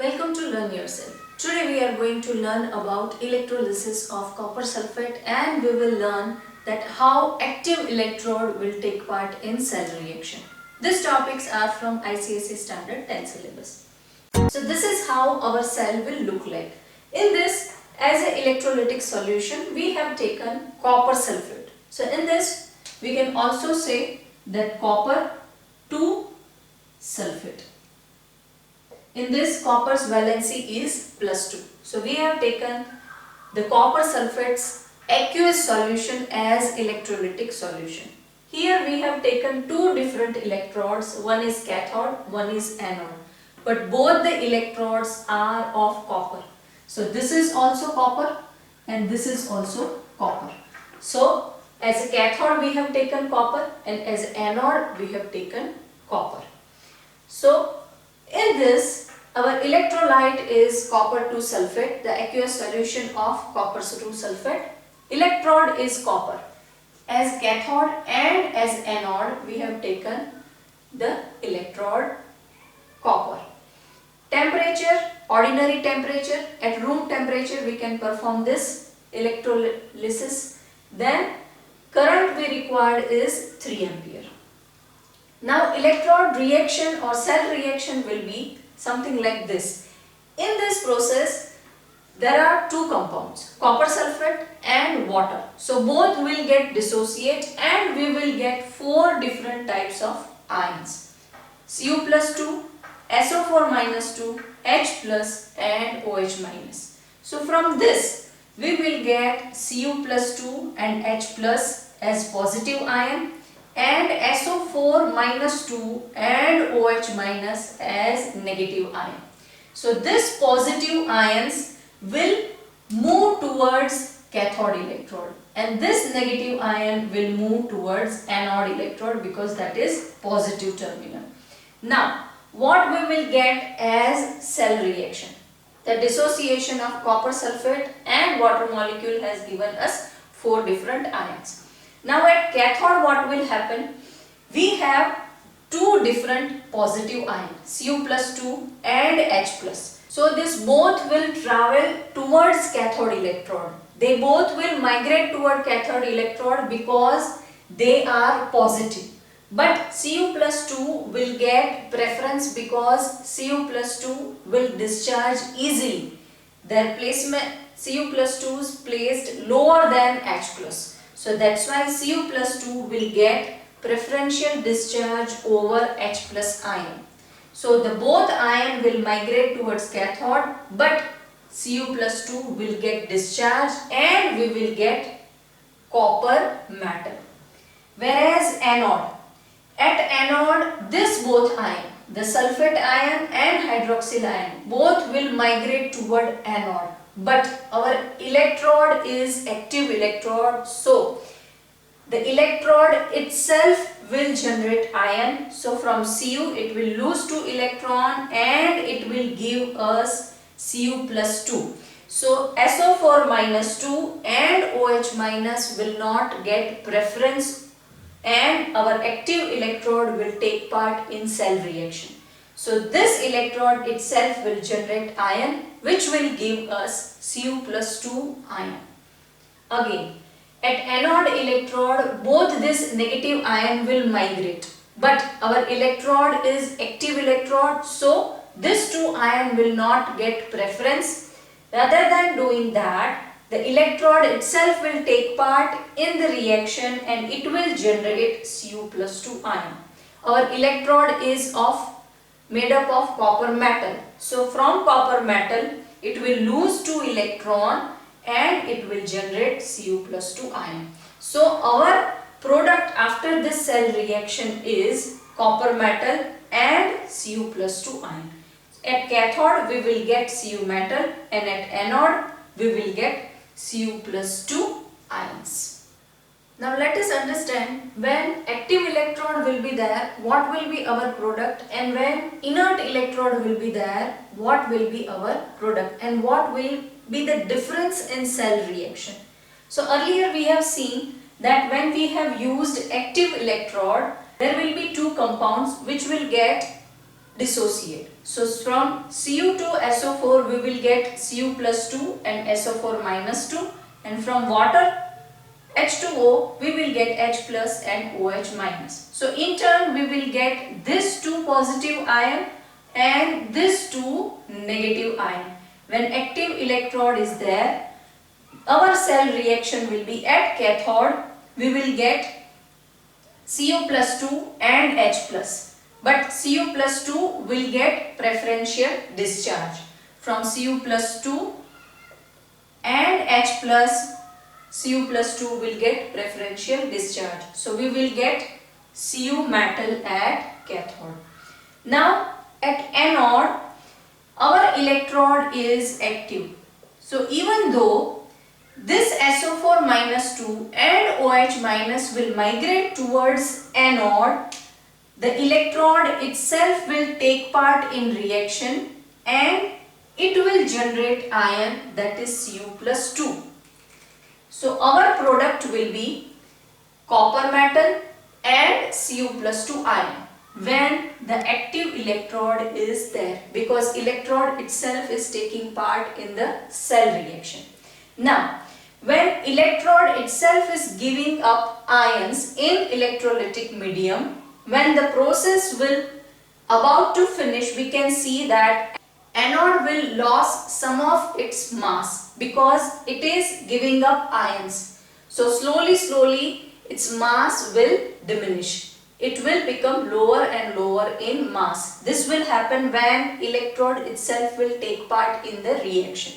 Welcome to Learn Yourself. Today we are going to learn about electrolysis of copper sulfate and we will learn that how active electrode will take part in cell reaction. These topics are from ICSE Standard 10 syllabus. So this is how our cell will look like. In this, as an electrolytic solution, we have taken copper sulfate. So in this, we can also say that copper 2 sulfate. In this, copper's valency is +2. So we have taken the copper sulfate's aqueous solution as electrolytic solution. Here we have taken two different electrodes, one is cathode, one is anode. But both the electrodes are of copper. So this is also copper and this is also copper. So as a cathode we have taken copper and as anode we have taken copper. So in this, our electrolyte is copper 2 sulfate, the aqueous solution of copper 2 sulfate. Electrode is copper. As cathode and as anode, we have taken the electrode copper. Temperature, ordinary temperature, at room temperature we can perform this electrolysis. Then current we require is 3 ampere. Now electrode reaction or cell reaction will be something like this. In this process there are two compounds, copper sulfate and water. So both will get dissociate and we will get four different types of ions. Cu plus 2, SO4 minus 2, H plus and OH minus. So from this we will get Cu plus 2 and H plus as positive ion and SO4 minus 2 and OH minus as negative ion. So this positive ions will move towards cathode electrode and this negative ion will move towards anode electrode because that is positive terminal. Now what we will get as cell reaction? The dissociation of copper sulfate and water molecule has given us four different ions. Now at cathode what will happen? We have two different positive ions, Cu plus 2 and H plus. So this both will travel towards cathode electrode. They both will migrate toward cathode electrode because they are positive. But Cu plus 2 will get preference because Cu plus 2 will discharge easily. Their placement, Cu plus 2 is placed lower than H plus. So that's why Cu plus 2 will get preferential discharge over H plus ion. So the both ion will migrate towards cathode but Cu plus 2 will get discharge and we will get copper metal. Whereas anode, at anode this both ion, the sulfate ion and hydroxyl ion both will migrate toward anode. But our electrode is active electrode, so the electrode itself will generate ion. So from Cu it will lose 2 electron and it will give us Cu plus 2. So SO4 minus 2 and OH minus will not get preference and our active electrode will take part in cell reaction. So this electrode itself will generate ion which will give us Cu plus 2 ion. Again, at anode electrode both this negative ion will migrate but our electrode is active electrode, so this 2 ion will not get preference. Rather than doing that, the electrode itself will take part in the reaction and it will generate Cu plus 2 ion. Our electrode is made up of copper metal. So from copper metal it will lose 2 electron and it will generate Cu plus 2 ion. So our product after this cell reaction is copper metal and Cu plus 2 ion. At cathode we will get Cu metal and at anode we will get Cu plus 2 ions. Now let us understand when active electrode will be there, what will be our product, and when inert electrode will be there, what will be our product and what will be the difference in cell reaction. So earlier we have seen that when we have used active electrode, there will be two compounds which will get dissociate. So from Cu to SO4 we will get Cu plus 2 and SO4 minus 2, and from water H2O we will get H plus and OH minus. So in turn we will get this 2 positive ion and this 2 negative ion. When active electrode is there, our cell reaction will be at cathode. We will get Cu plus 2 and H plus. But Cu plus 2 will get preferential discharge. From Cu plus 2 and H plus, Cu plus 2 will get preferential discharge. So we will get Cu metal at cathode. Now at anode, our electrode is active. So even though this SO4 minus 2 and OH minus will migrate towards anode, the electrode itself will take part in reaction and it will generate ion, that is Cu plus 2. So our product will be copper metal and Cu plus 2 ion when the active electrode is there, because electrode itself is taking part in the cell reaction. Now when electrode itself is giving up ions in electrolytic medium, when the process will about to finish, we can see that anode will lose some of its mass because it is giving up ions. So slowly its mass will diminish. It will become lower and lower in mass. This will happen when electrode itself will take part in the reaction.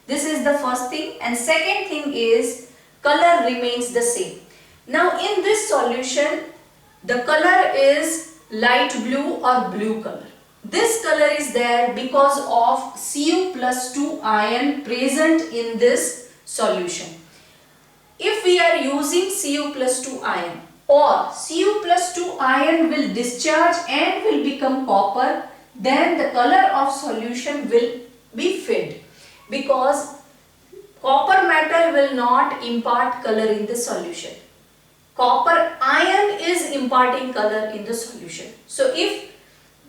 This is the first thing, and second thing is color remains the same. Now in this solution, the color is light blue or blue color. This color is there because of Cu plus 2 ion present in this solution. If we are using Cu plus 2 ion, or Cu plus 2 ion will discharge and will become copper, then the color of solution will be filled, because copper metal will not impart color in the solution. Copper ion is imparting color in the solution. So if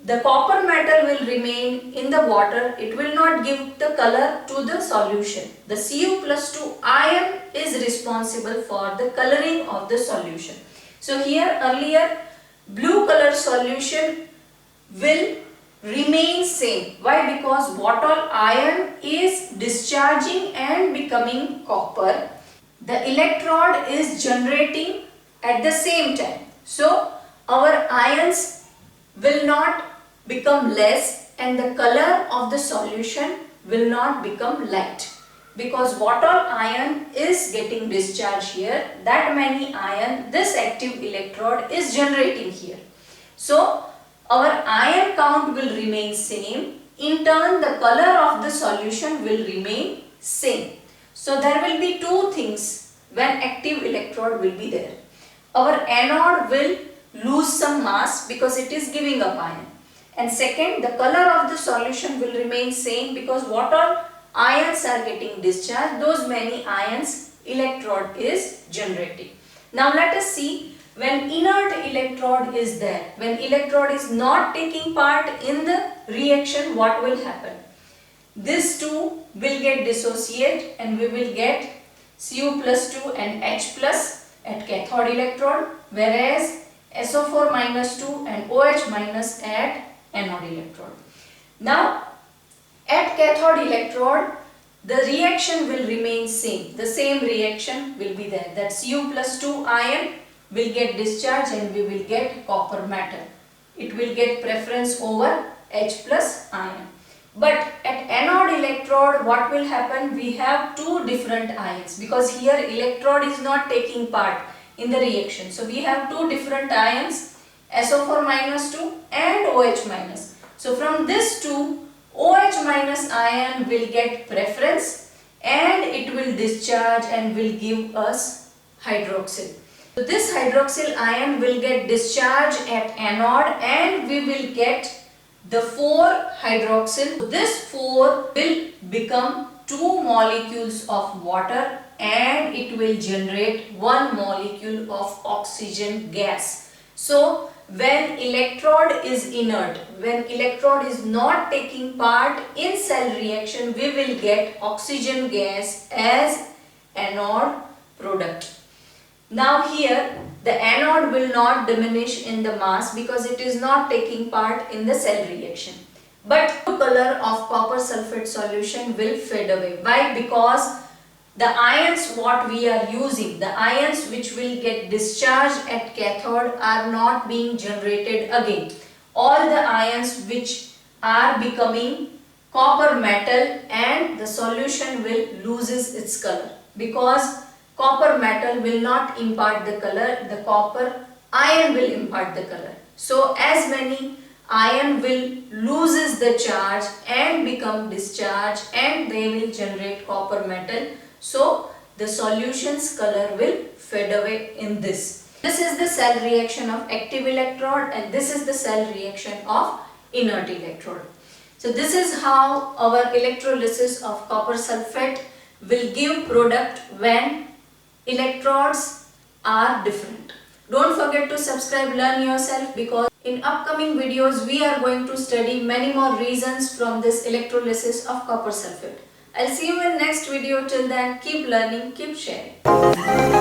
the copper metal will remain in the water, it will not give the color to the solution. The Cu plus 2 ion is responsible for the coloring of the solution. So here earlier blue color solution will remain same. Why? Because water ion is discharging and becoming copper. The electrode is generating at the same time. So our ions will not become less and the color of the solution will not become light, because water ion is getting discharged here. That many ion this active electrode is generating here. So our ion count will remain same. In turn, the color of the solution will remain same. So there will be two things when active electrode will be there. Our anode will lose some mass because it is giving up ion. And second, the color of the solution will remain same because water ions are getting discharged. Those many ions electrode is generating. Now let us see when inert electrode is there. When electrode is not taking part in the reaction, what will happen? This two will get dissociate and we will get Cu plus 2 and H plus at cathode electrode, whereas SO4 minus 2 and OH minus at anode electrode. Now at cathode electrode, the reaction will remain same. The same reaction will be there. That Cu plus 2 ion will get discharged and we will get copper metal. It will get preference over H plus ion. But at anode electrode, what will happen? We have two different ions because here electrode is not taking part in the reaction. So we have two different ions, SO4 minus 2 and OH minus. So from this two, OH minus ion will get preference and it will discharge and will give us hydroxyl. So this hydroxyl ion will get discharged at anode and we will get the 4 hydroxyl. So this 4 will become 2 molecules of water and it will generate 1 molecule of oxygen gas. So when electrode is inert, when electrode is not taking part in cell reaction, we will get oxygen gas as anode product. Now here the anode will not diminish in the mass because it is not taking part in the cell reaction. But the color of copper sulfate solution will fade away. Why? Because the ions what we are using, the ions which will get discharged at cathode are not being generated again. All the ions which are becoming copper metal and the solution will loses its color because copper metal will not impart the color, the copper ion will impart the color. So as many ion will loses the charge and become discharged and they will generate copper metal. So the solution's color will fade away in this. This is the cell reaction of active electrode and this is the cell reaction of inert electrode. So this is how our electrolysis of copper sulfate will give product when electrodes are different. Don't forget to subscribe, learn yourself, because in upcoming videos we are going to study many more reasons from this electrolysis of copper sulfate. I'll see you in next video. Till then, keep learning, keep sharing.